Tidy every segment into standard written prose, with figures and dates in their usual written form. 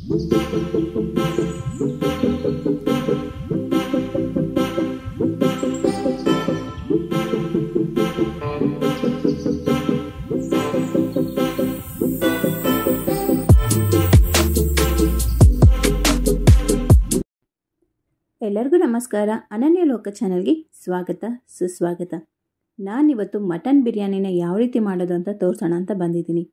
ಎಲ್ಲರಿಗೂ ನಮಸ್ಕಾರ. ಅನನ್ಯ ಲೋಕ ಚಾನಲ್ಗೆ ಸ್ವಾಗತ ಸುಸ್ವಾಗತ. ನಾನಿವತ್ತು ಮಟನ್ ಬಿರಿಯಾನಿನ ಯಾವ ರೀತಿ ಮಾಡೋದು ಅಂತ ತೋರಿಸೋಣ ಅಂತ ಬಂದಿದ್ದೀನಿ.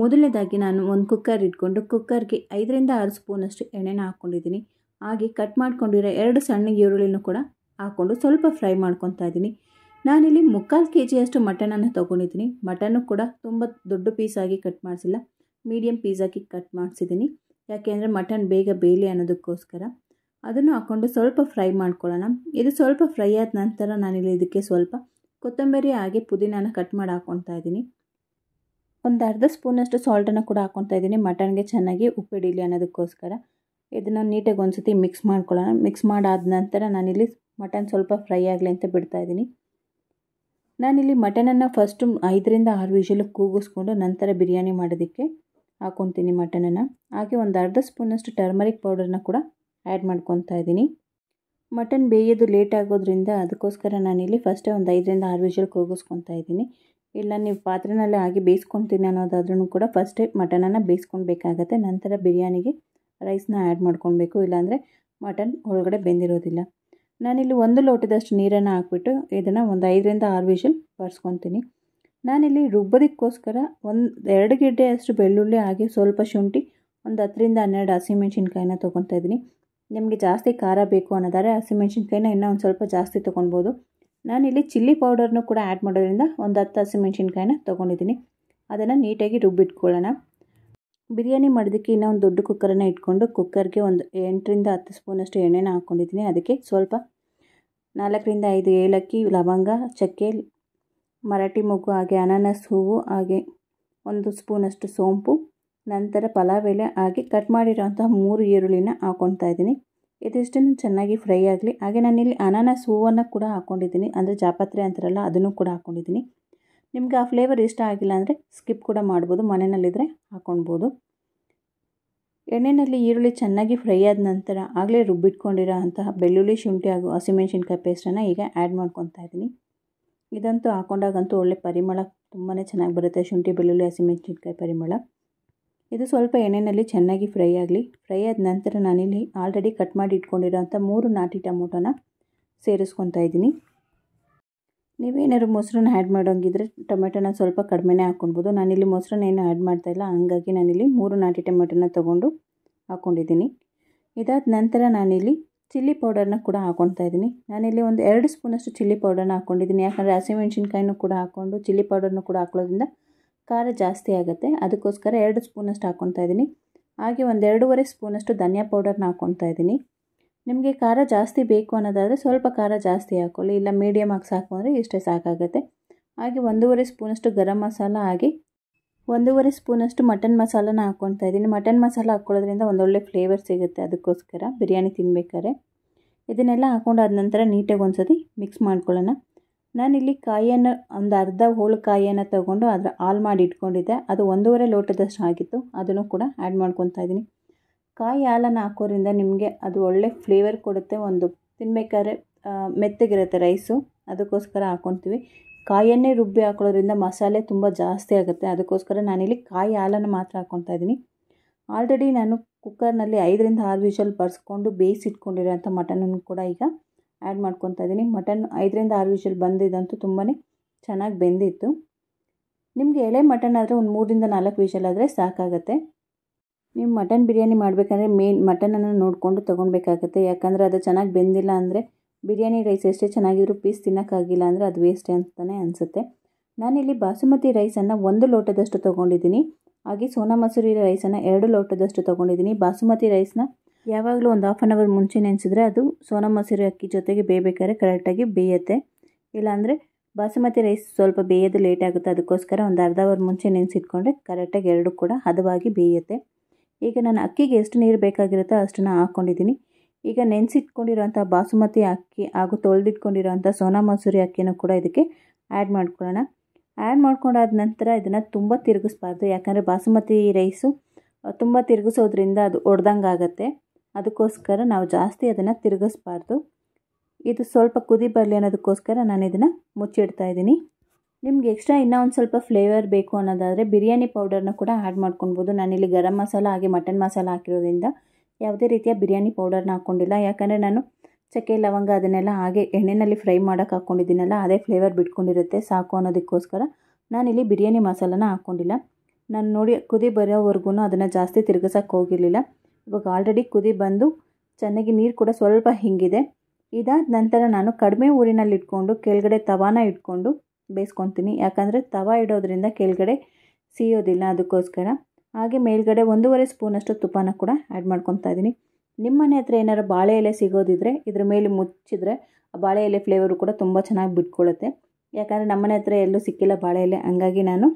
ಮೊದಲನೇದಾಗಿ ನಾನು ಒಂದು ಕುಕ್ಕರ್ ಇಟ್ಕೊಂಡು ಕುಕ್ಕರ್ಗೆ 5ರಿಂದ 6 ಸ್ಪೂನಷ್ಟು ಎಣ್ಣೆನ ಹಾಕ್ಕೊಂಡಿದ್ದೀನಿ. ಹಾಗೆ ಕಟ್ ಮಾಡ್ಕೊಂಡಿರೋ 2 ಸಣ್ಣ ಈರುಳ್ಳಿನೂ ಕೂಡ ಹಾಕ್ಕೊಂಡು ಸ್ವಲ್ಪ ಫ್ರೈ ಮಾಡ್ಕೊತಾ ಇದ್ದೀನಿ. ನಾನಿಲ್ಲಿ 3/4 kg ಮಟನನ್ನು ತೊಗೊಂಡಿದ್ದೀನಿ. ಮಟನ್ನು ಕೂಡ ತುಂಬ ದೊಡ್ಡ ಪೀಸಾಗಿ ಕಟ್ ಮಾಡಿಸಿಲ್ಲ, ಮೀಡಿಯಮ್ ಪೀಸಾಗಿ ಕಟ್ ಮಾಡಿಸಿದ್ದೀನಿ. ಯಾಕೆಂದರೆ ಮಟನ್ ಬೇಗ ಬೇಯಲಿ ಅನ್ನೋದಕ್ಕೋಸ್ಕರ. ಅದನ್ನು ಹಾಕ್ಕೊಂಡು ಸ್ವಲ್ಪ ಫ್ರೈ ಮಾಡ್ಕೊಳ್ಳೋಣ. ಇದು ಸ್ವಲ್ಪ ಫ್ರೈ ಆದ ನಂತರ ನಾನಿಲ್ಲಿ ಇದಕ್ಕೆ ಸ್ವಲ್ಪ ಕೊತ್ತಂಬರಿ ಹಾಗೆ ಪುದೀನಾನ ಕಟ್ ಮಾಡಿ ಹಾಕ್ಕೊತಾ ಇದ್ದೀನಿ. ಒಂದು ಅರ್ಧ ಸ್ಪೂನಷ್ಟು ಸಾಲ್ಟನ್ನು ಕೂಡ ಹಾಕ್ಕೊತಾ ಇದ್ದೀನಿ, ಮಟನ್ಗೆ ಚೆನ್ನಾಗಿ ಉಪ್ಪಿಡಿಲಿ ಅನ್ನೋದಕ್ಕೋಸ್ಕರ. ಇದನ್ನು ನೀಟಾಗಿ ಒಂದು ಸತಿ ಮಿಕ್ಸ್ ಮಾಡ್ಕೊಳ್ಳೋಣ. ಮಿಕ್ಸ್ ಮಾಡಾದ ನಂತರ ನಾನಿಲ್ಲಿ ಮಟನ್ ಸ್ವಲ್ಪ ಫ್ರೈ ಆಗಲಿ ಅಂತ ಬಿಡ್ತಾಯಿದ್ದೀನಿ. ನಾನಿಲ್ಲಿ ಮಟನನ್ನು ಫಸ್ಟು 5ರಿಂದ 6 ವಿಷಲು ಕೂಗಿಸ್ಕೊಂಡು ನಂತರ ಬಿರಿಯಾನಿ ಮಾಡೋದಕ್ಕೆ ಹಾಕ್ಕೊತೀನಿ ಮಟನನ್ನು. ಹಾಗೆ ಒಂದು ಅರ್ಧ ಸ್ಪೂನಷ್ಟು ಟರ್ಮರಿಕ್ ಪೌಡರ್ನ ಕೂಡ ಆ್ಯಡ್ ಮಾಡ್ಕೊತಾ ಇದ್ದೀನಿ. ಮಟನ್ ಬೇಯೋದು ಲೇಟ್ ಆಗೋದ್ರಿಂದ ಅದಕ್ಕೋಸ್ಕರ ನಾನಿಲ್ಲಿ ಫಸ್ಟೇ ಒಂದು 5ರಿಂದ 6 ವಿಷಲ್ ಕೂಗಿಸ್ಕೊತಾ ಇದ್ದೀನಿ. ಇಲ್ಲ ನೀವು ಪಾತ್ರೆನಲ್ಲೇ ಹಾಗೆ ಬೇಯಿಸ್ಕೊತೀನಿ ಅನ್ನೋದಾದ್ರೂ ಕೂಡ ಫಸ್ಟೇ ಮಟನನ್ನು ಬೇಯಿಸ್ಕೊಳ್ಬೇಕಾಗತ್ತೆ. ನಂತರ ಬಿರಿಯಾನಿಗೆ ರೈಸ್ನ ಆ್ಯಡ್ ಮಾಡ್ಕೊಳ್ಬೇಕು, ಇಲ್ಲಾಂದರೆ ಮಟನ್ ಒಳಗಡೆ ಬೆಂದಿರೋದಿಲ್ಲ. ನಾನಿಲ್ಲಿ 1 ಲೋಟದಷ್ಟು ನೀರನ್ನು ಹಾಕ್ಬಿಟ್ಟು ಇದನ್ನು ಒಂದು 5ರಿಂದ 6 ವಿಷಲ್ ಬರ್ಸ್ಕೊತೀನಿ. ನಾನಿಲ್ಲಿ ರುಬ್ಬೋದಕ್ಕೋಸ್ಕರ 2 ಗೆಡ್ಡೆ ಅಷ್ಟು ಬೆಳ್ಳುಳ್ಳಿ ಹಾಗೆ ಸ್ವಲ್ಪ ಶುಂಠಿ, ಒಂದು 10ರಿಂದ 12 ಹಸಿಮೆಣ್ಸಿನ್ಕಾಯಿನ ತೊಗೊತಾ ಇದ್ದೀನಿ. ನಿಮಗೆ ಜಾಸ್ತಿ ಖಾರ ಬೇಕು ಅನ್ನೋದಾದರೆ ಹಸಿಮೆಣ್ಸಿನ್ಕಾಯಿನ ಇನ್ನೂ ಒಂದು ಸ್ವಲ್ಪ ಜಾಸ್ತಿ ತೊಗೊಳ್ಬೋದು. ನಾನಿಲ್ಲಿ ಚಿಲ್ಲಿ ಪೌಡರ್ನೂ ಕೂಡ ಆ್ಯಡ್ ಮಾಡೋದ್ರಿಂದ ಒಂದು 10 ಹಸಿಮೆಣ್ಸಿನ್ಕಾಯಿನ ತೊಗೊಂಡಿದ್ದೀನಿ. ಅದನ್ನು ನೀಟಾಗಿ ರುಬ್ಬಿಟ್ಕೊಳ್ಳೋಣ. ಬಿರಿಯಾನಿ ಮಾಡೋದಕ್ಕೆ ಇನ್ನೂ ಒಂದು ದೊಡ್ಡ ಕುಕ್ಕರನ್ನು ಇಟ್ಕೊಂಡು ಕುಕ್ಕರ್ಗೆ ಒಂದು 8ರಿಂದ 10 ಸ್ಪೂನಷ್ಟು ಎಣ್ಣೆನ ಹಾಕ್ಕೊಂಡಿದ್ದೀನಿ. ಅದಕ್ಕೆ ಸ್ವಲ್ಪ 4ರಿಂದ 5 ಏಲಕ್ಕಿ, ಲವಂಗ, ಚಕ್ಕೆ, ಮರಾಠಿ ಮೊಗ್ಗು ಹಾಗೆ ಅನಾನಸ್ ಹೂವು ಹಾಗೆ 1 ಸ್ಪೂನಷ್ಟು ಸೋಂಪು, ನಂತರ ಪಲಾವ್ ಎಲೆ ಹಾಗೆ ಕಟ್ ಮಾಡಿರೋಂತಹ 3 ಈರುಳ್ಳಿನ ಹಾಕ್ಕೊತಾ ಇದ್ದೀನಿ. ಇದಿಷ್ಟನ್ನು ಚೆನ್ನಾಗಿ ಫ್ರೈ ಆಗಲಿ. ಹಾಗೆ ನಾನಿಲ್ಲಿ ಅನಾನಸ್ ಹೂವನ್ನು ಕೂಡ ಹಾಕ್ಕೊಂಡಿದ್ದೀನಿ, ಅಂದರೆ ಜಾಪತ್ರೆ ಅಂತಾರಲ್ಲ ಅದನ್ನು ಕೂಡ ಹಾಕ್ಕೊಂಡಿದ್ದೀನಿ. ನಿಮಗೆ ಆ ಫ್ಲೇವರ್ ಇಷ್ಟ ಆಗಿಲ್ಲ ಅಂದರೆ ಸ್ಕಿಪ್ ಕೂಡ ಮಾಡ್ಬೋದು, ಮನೆಯಲ್ಲಿದ್ದರೆ ಹಾಕ್ಕೊಳ್ಬೋದು. ಎಣ್ಣೆಯಲ್ಲಿ ಈರುಳ್ಳಿ ಚೆನ್ನಾಗಿ ಫ್ರೈ ಆದ ನಂತರ ಆಗಲೇ ರುಬ್ಬಿಟ್ಕೊಂಡಿರೋ ಅಂತಹ ಬೆಳ್ಳುಳ್ಳಿ, ಶುಂಠಿ ಹಾಗೂ ಹಸಿಮೆಣ್ಸಿನ್ಕಾಯಿ ಪೇಸ್ಟನ್ನು ಈಗ ಆ್ಯಡ್ ಮಾಡ್ಕೊತಾ ಇದ್ದೀನಿ. ಇದಂತೂ ಹಾಕ್ಕೊಂಡಾಗಂತೂ ಒಳ್ಳೆ ಪರಿಮಳ ತುಂಬಾ ಚೆನ್ನಾಗಿ ಬರುತ್ತೆ, ಶುಂಠಿ ಬೆಳ್ಳುಳ್ಳಿ ಹಸಿಮೆಣ್ಸಿನ್ಕಾಯಿ ಪರಿಮಳ. ಇದು ಸ್ವಲ್ಪ ಎಣ್ಣೆಯಲ್ಲಿ ಚೆನ್ನಾಗಿ ಫ್ರೈ ಆಗಲಿ. ಫ್ರೈ ಆದ ನಂತರ ನಾನಿಲ್ಲಿ ಆಲ್ರೆಡಿ ಕಟ್ ಮಾಡಿ ಇಟ್ಕೊಂಡಿರೋಂಥ 3 ನಾಟಿ ಟೊಮೊಟೊನ ಸೇರಿಸ್ಕೊತಾ ಇದ್ದೀನಿ. ನೀವೇನಾದ್ರು ಮೊಸರನ್ನ ಆ್ಯಡ್ ಮಾಡೋಂಗಿದ್ರೆ ಟೊಮೆಟೊನ ಸ್ವಲ್ಪ ಕಡಿಮೆನೇ ಹಾಕ್ಕೊಳ್ಬೋದು. ನಾನಿಲ್ಲಿ ಮೊಸರನ್ನ ಏನು ಆ್ಯಡ್ ಮಾಡ್ತಾಯಿಲ್ಲ, ಹಂಗಾಗಿ ನಾನಿಲ್ಲಿ 3 ನಾಟಿ ಟೊಮೆಟೊನ ತೊಗೊಂಡು ಹಾಕ್ಕೊಂಡಿದ್ದೀನಿ. ಇದಾದ ನಂತರ ನಾನಿಲ್ಲಿ ಚಿಲ್ಲಿ ಪೌಡರ್ನ ಕೂಡ ಹಾಕ್ಕೊತಾ ಇದ್ದೀನಿ. ನಾನಿಲ್ಲಿ ಒಂದು 2 ಸ್ಪೂನಷ್ಟು ಚಿಲ್ಲಿ ಪೌಡರ್ನ ಹಾಕ್ಕೊಂಡಿದ್ದೀನಿ. ಯಾಕಂದರೆ ಹಸಿಮೆಣ್ಸಿನ್ಕಾಯಿನೂ ಕೂಡ ಹಾಕ್ಕೊಂಡು ಚಿಲ್ಲಿ ಪೌಡರ್ನೂ ಕೂಡ ಹಾಕೊಳ್ಳೋದ್ರಿಂದ ಖಾರ ಜಾಸ್ತಿ ಆಗುತ್ತೆ, ಅದಕ್ಕೋಸ್ಕರ 2 ಸ್ಪೂನಷ್ಟು ಹಾಕ್ಕೊತಾ ಇದ್ದೀನಿ. ಹಾಗೆ ಒಂದು 2.5 ಸ್ಪೂನಷ್ಟು ಧನಿಯಾ ಪೌಡರ್ನ ಹಾಕ್ಕೊತಾ ಇದ್ದೀನಿ. ನಿಮಗೆ ಖಾರ ಜಾಸ್ತಿ ಬೇಕು ಅನ್ನೋದಾದರೆ ಸ್ವಲ್ಪ ಖಾರ ಜಾಸ್ತಿ ಹಾಕ್ಕೊಳ್ಳಿ, ಇಲ್ಲ ಮೀಡಿಯಮ್ ಆಗಿ ಸಾಕು ಅಂದರೆ ಇಷ್ಟೇ ಸಾಕಾಗುತ್ತೆ. ಹಾಗೆ 1.5 ಸ್ಪೂನಷ್ಟು ಗರಂ ಮಸಾಲ ಹಾಗೆ 1.5 ಸ್ಪೂನಷ್ಟು ಮಟನ್ ಮಸಾಲನ ಹಾಕ್ಕೊತಾ ಇದ್ದೀನಿ. ಮಟನ್ ಮಸಾಲ ಹಾಕ್ಕೊಳ್ಳೋದ್ರಿಂದ ಒಂದೊಳ್ಳೆ ಫ್ಲೇವರ್ ಸಿಗುತ್ತೆ, ಅದಕ್ಕೋಸ್ಕರ ಬಿರಿಯಾನಿ ತಿನ್ನಬೇಕಾದ್ರೆ. ಇದನ್ನೆಲ್ಲ ಹಾಕ್ಕೊಂಡಾದ ನಂತರ ನೀಟಾಗಿ ಒಂದು ಸತಿ ಮಿಕ್ಸ್ ಮಾಡ್ಕೊಳ್ಳೋಣ. ನಾನಿಲ್ಲಿ ಕಾಯಿಯನ್ನು ಒಂದು ಅರ್ಧ ಹೋಳು ಕಾಯಿಯನ್ನು ತೊಗೊಂಡು ಅದರ ಹಾಲು ಮಾಡಿ ಇಟ್ಕೊಂಡಿದ್ದೆ, ಅದು 1.5 ಲೋಟದಷ್ಟು ಆಗಿತ್ತು, ಅದನ್ನು ಕೂಡ ಆ್ಯಡ್ ಮಾಡ್ಕೊತಾ ಇದ್ದೀನಿ. ಕಾಯಿ ಹಾಲನ್ನು ಹಾಕೋದ್ರಿಂದ ನಿಮಗೆ ಅದು ಒಳ್ಳೆ ಫ್ಲೇವರ್ ಕೊಡುತ್ತೆ, ಒಂದು ತಿನ್ನಬೇಕಾದ್ರೆ ಮೆತ್ತಗಿರುತ್ತೆ ರೈಸು, ಅದಕ್ಕೋಸ್ಕರ ಹಾಕ್ಕೊತೀವಿ. ಕಾಯಿಯನ್ನೇ ರುಬ್ಬಿ ಹಾಕೊಳ್ಳೋದ್ರಿಂದ ಮಸಾಲೆ ತುಂಬ ಜಾಸ್ತಿ ಆಗುತ್ತೆ, ಅದಕ್ಕೋಸ್ಕರ ನಾನಿಲ್ಲಿ ಕಾಯಿ ಹಾಲನ್ನು ಮಾತ್ರ ಹಾಕ್ಕೊತಾ ಇದ್ದೀನಿ. ಆಲ್ರೆಡಿ ನಾನು ಕುಕ್ಕರ್ನಲ್ಲಿ 5ರಿಂದ 6 ವಿಷಲ್ ಬರ್ಸ್ಕೊಂಡು ಬೇಯಿಸಿಟ್ಕೊಂಡಿರೋಂಥ ಮಟನನ್ನು ಕೂಡ ಈಗ ಆ್ಯಡ್ ಮಾಡ್ಕೊತಾ ಇದ್ದೀನಿ. ಮಟನ್ 5ರಿಂದ 6 ವಿಷಲ್ ಬಂದಿದ್ದಂತೂ ತುಂಬಾ ಚೆನ್ನಾಗಿ ಬೆಂದಿತ್ತು. ನಿಮಗೆ ಎಳೆ ಮಟನ್ ಆದರೆ ಒಂದು 3ರಿಂದ 4 ವಿಷಲ್ ಆದರೆ ಸಾಕಾಗುತ್ತೆ. ನೀವು ಮಟನ್ ಬಿರಿಯಾನಿ ಮಾಡಬೇಕಂದ್ರೆ ಮಟನನ್ನು ನೋಡಿಕೊಂಡು ತೊಗೊಳ್ಬೇಕಾಗತ್ತೆ. ಯಾಕಂದರೆ ಅದು ಚೆನ್ನಾಗಿ ಬೆಂದಿಲ್ಲ ಅಂದರೆ ಬಿರಿಯಾನಿ ರೈಸ್ ಎಷ್ಟೇ ಚೆನ್ನಾಗಿದ್ರು ಪೀಸ್ ತಿನ್ನೋಕ್ಕಾಗಿಲ್ಲ ಅಂದರೆ ಅದು ವೇಸ್ಟೇ ಅಂತಲೇ ಅನಿಸುತ್ತೆ. ನಾನಿಲ್ಲಿ ಬಾಸುಮತಿ ರೈಸನ್ನು 1 ಲೋಟದಷ್ಟು ತೊಗೊಂಡಿದ್ದೀನಿ. ಹಾಗೆ ಸೋನಾ ಮಸೂರಿ ರೈಸನ್ನು 2 ಲೋಟದಷ್ಟು ತೊಗೊಂಡಿದ್ದೀನಿ. ಬಾಸುಮತಿ ರೈಸ್ನ ಯಾವಾಗಲೂ ಒಂದು 1/2 ಅವರ್ ಮುಂಚೆ ನೆನೆಸಿದ್ರೆ ಅದು ಸೋನಾ ಮಸೂರಿ ಅಕ್ಕಿ ಜೊತೆಗೆ ಬೇಯಬೇಕಾದ್ರೆ ಕರೆಕ್ಟಾಗಿ ಬೇಯುತ್ತೆ. ಇಲ್ಲಾಂದರೆ ಬಾಸುಮತಿ ರೈಸ್ ಸ್ವಲ್ಪ ಬೇಯೋದು ಲೇಟ್ ಆಗುತ್ತೆ, ಅದಕ್ಕೋಸ್ಕರ ಒಂದು ಅರ್ಧ ಅವರ್ ಮುಂಚೆ ನೆನೆಸಿಟ್ಕೊಂಡ್ರೆ ಕರೆಕ್ಟಾಗಿ 2 ಕೂಡ ಹದವಾಗಿ ಬೇಯುತ್ತೆ. ಈಗ ನಾನು ಅಕ್ಕಿಗೆ ಎಷ್ಟು ನೀರು ಬೇಕಾಗಿರುತ್ತೋ ಅಷ್ಟನ್ನು ಹಾಕ್ಕೊಂಡಿದ್ದೀನಿ. ಈಗ ನೆನೆಸಿಟ್ಕೊಂಡಿರೋಂಥ ಬಾಸುಮತಿ ಅಕ್ಕಿ ಹಾಗೂ ತೊಳೆದಿಟ್ಕೊಂಡಿರೋಂಥ ಸೋನಾ ಮಸೂರಿ ಅಕ್ಕಿನೂ ಕೂಡ ಇದಕ್ಕೆ ಆ್ಯಡ್ ಮಾಡ್ಕೊಳ್ಳೋಣ. ಆ್ಯಡ್ ಮಾಡ್ಕೊಂಡಾದ ನಂತರ ಇದನ್ನು ತುಂಬ ತಿರುಗಿಸ್ಬಾರ್ದು, ಯಾಕಂದರೆ ಬಾಸುಮತಿ ರೈಸು ತುಂಬ ತಿರುಗಿಸೋದ್ರಿಂದ ಅದು ಒಡೆದಂಗೆ ಆಗುತ್ತೆ. ಅದಕ್ಕೋಸ್ಕರ ನಾವು ಜಾಸ್ತಿ ಅದನ್ನು ತಿರುಗಿಸ್ಬಾರ್ದು. ಇದು ಸ್ವಲ್ಪ ಕುದಿ ಬರಲಿ ಅನ್ನೋದಕ್ಕೋಸ್ಕರ ನಾನು ಇದನ್ನು ಮುಚ್ಚಿಡ್ತಾ ಇದ್ದೀನಿ. ನಿಮ್ಗೆ ಎಕ್ಸ್ಟ್ರಾ ಇನ್ನೂ ಒಂದು ಸ್ವಲ್ಪ ಫ್ಲೇವರ್ ಬೇಕು ಅನ್ನೋದಾದರೆ ಬಿರಿಯಾನಿ ಪೌಡರ್ನ ಕೂಡ ಆ್ಯಡ್ ಮಾಡ್ಕೊಳ್ಬೋದು. ನಾನಿಲ್ಲಿ ಗರಂ ಮಸಾಲ ಹಾಗೆ ಮಟನ್ ಮಸಾಲ ಹಾಕಿರೋದ್ರಿಂದ ಯಾವುದೇ ರೀತಿಯ ಬಿರಿಯಾನಿ ಪೌಡರ್ನ ಹಾಕ್ಕೊಂಡಿಲ್ಲ. ಯಾಕಂದರೆ ನಾನು ಚಕ್ಕೆ ಲವಂಗ ಅದನ್ನೆಲ್ಲ ಹಾಗೆ ಎಣ್ಣೆಯಲ್ಲಿ ಫ್ರೈ ಮಾಡೋಕ್ಕೆ ಹಾಕ್ಕೊಂಡಿದ್ದೀನಲ್ಲ, ಅದೇ ಫ್ಲೇವರ್ ಬಿಟ್ಕೊಂಡಿರುತ್ತೆ ಸಾಕು ಅನ್ನೋದಕ್ಕೋಸ್ಕರ ನಾನಿಲ್ಲಿ ಬಿರಿಯಾನಿ ಮಸಾಲನ ಹಾಕ್ಕೊಂಡಿಲ್ಲ. ನಾನು ನೋಡಿ ಕುದಿ ಬರೋವರೆಗೂ ಅದನ್ನು ಜಾಸ್ತಿ ತಿರುಗಿಸೋಕ್ಕೆ ಹೋಗಿರಲಿಲ್ಲ. ಇವಾಗ ಆಲ್ರೆಡಿ ಕುದಿ ಬಂದು ಚೆನ್ನಾಗಿ ನೀರು ಕೂಡ ಸ್ವಲ್ಪ ಹಿಂಗಿದೆ. ಇದಾದ ನಂತರ ನಾನು ಕಡಿಮೆ ಊರಿನಲ್ಲಿ ಇಟ್ಕೊಂಡು ಕೆಳಗಡೆ ತವಾನ ಇಟ್ಕೊಂಡು ಬೇಯಿಸ್ಕೊತೀನಿ. ಯಾಕಂದರೆ ತವಾ ಇಡೋದ್ರಿಂದ ಕೆಳಗಡೆ ಸಿಯೋದಿಲ್ಲ, ಅದಕ್ಕೋಸ್ಕರ. ಹಾಗೆ ಮೇಲ್ಗಡೆ 1.5 ಸ್ಪೂನಷ್ಟು ತುಪ್ಪನ ಕೂಡ ಆ್ಯಡ್ ಮಾಡ್ಕೊತಾ ಇದ್ದೀನಿ. ನಿಮ್ಮ ಮನೆ ಹತ್ರ ಏನಾರು ಬಾಳೆ ಎಲೆ ಸಿಗೋದಿದ್ರೆ ಇದ್ರ ಮೇಲೆ ಮುಚ್ಚಿದ್ರೆ ಆ ಬಾಳೆ ಎಲೆ ಫ್ಲೇವರು ಕೂಡ ತುಂಬ ಚೆನ್ನಾಗಿ ಬಿಟ್ಕೊಳ್ಳುತ್ತೆ. ಯಾಕಂದರೆ ನಮ್ಮನೆ ಹತ್ರ ಎಲ್ಲೂ ಸಿಕ್ಕಿಲ್ಲ ಬಾಳೆ ಎಲೆ, ಹಂಗಾಗಿ ನಾನು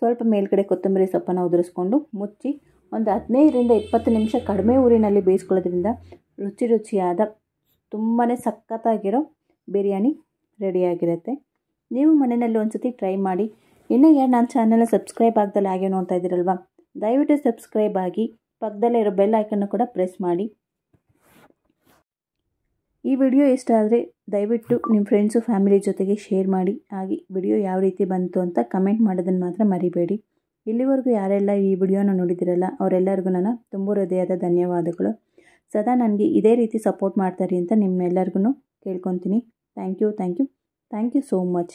ಸ್ವಲ್ಪ ಮೇಲ್ಗಡೆ ಕೊತ್ತಂಬರಿ ಸೊಪ್ಪನ್ನು ಉದುರಿಸ್ಕೊಂಡು ಮುಚ್ಚಿ ಒಂದು 15ರಿಂದ 20 ನಿಮಿಷ ಕಡಿಮೆ ಊರಿನಲ್ಲಿ ಬೇಯಿಸ್ಕೊಳ್ಳೋದ್ರಿಂದ ರುಚಿಯಾದ ತುಂಬಾ ಸಖತ್ತಾಗಿರೋ ಬಿರಿಯಾನಿ ರೆಡಿಯಾಗಿರುತ್ತೆ. ನೀವು ಮನೆಯಲ್ಲಿ ಒಂದು ಸತಿ ಟ್ರೈ ಮಾಡಿ. ಇನ್ನೂ ಯಾರು ನನ್ನ ಚಾನಲ್ನ ಸಬ್ಸ್ಕ್ರೈಬ್ ಆಗ್ದಲ್ಲ ಹಾಗೆ ನೋಡ್ತಾ ಇದ್ದೀರಲ್ವ, ದಯವಿಟ್ಟು ಸಬ್ಸ್ಕ್ರೈಬ್ ಆಗಿ ಪಕ್ಕದಲ್ಲೇ ಇರೋ ಬೆಲ್ ಐಕನ್ನು ಕೂಡ ಪ್ರೆಸ್ ಮಾಡಿ. ಈ ವಿಡಿಯೋ ಇಷ್ಟ ಆದರೆ ದಯವಿಟ್ಟು ನಿಮ್ಮ ಫ್ರೆಂಡ್ಸು ಫ್ಯಾಮಿಲಿ ಜೊತೆಗೆ ಶೇರ್ ಮಾಡಿ. ಹಾಗೆ ವಿಡಿಯೋ ಯಾವ ರೀತಿ ಬಂತು ಅಂತ ಕಮೆಂಟ್ ಮಾಡೋದನ್ನು ಮಾತ್ರ ಮರಿಬೇಡಿ. ಇಲ್ಲಿವರೆಗೂ ಯಾರೆಲ್ಲ ಈ ವಿಡಿಯೋನ ನೋಡಿದಿರಲ್ಲ ಅವರೆಲ್ಲರಿಗೂ ನನ್ನ ತುಂಬ ಹೃದಯದ ಧನ್ಯವಾದಗಳು. ಸದಾ ನನಗೆ ಇದೇ ರೀತಿ ಸಪೋರ್ಟ್ ಮಾಡ್ತಾರೆ ಅಂತ ನಿಮ್ಮೆಲ್ಲರಿಗೂ ಕೇಳ್ಕೊತೀನಿ. Thank you so much.